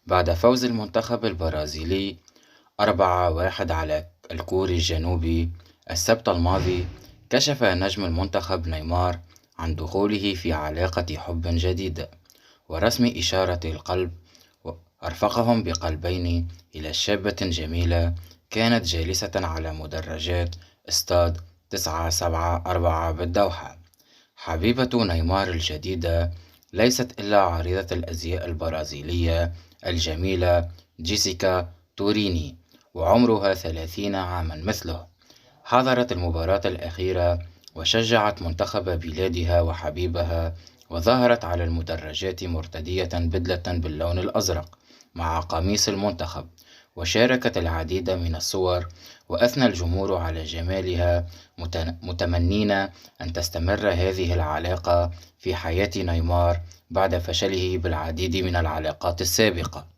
بعد فوز المنتخب البرازيلي 4-1 على الكوري الجنوبي السبت الماضي، كشف نجم المنتخب نيمار عن دخوله في علاقة حب جديدة ورسم إشارة القلب، وأرفقهم بقلبين إلى شابة جميلة كانت جالسة على مدرجات استاد 974 بالدوحة. حبيبة نيمار الجديدة ليست إلا عارضة الأزياء البرازيلية الجميلة جيسيكا توريني، وعمرها 30 عامًا مثله. حضرت المباراة الأخيرة وشجعت منتخب بلادها وحبيبها، وظهرت على المدرجات مرتدية بدلة باللون الأزرق مع قميص المنتخب، وشاركت العديد من الصور، وأثنى الجمهور على جمالها متمنين أن تستمر هذه العلاقة في حياة نيمار بعد فشله بالعديد من العلاقات السابقة.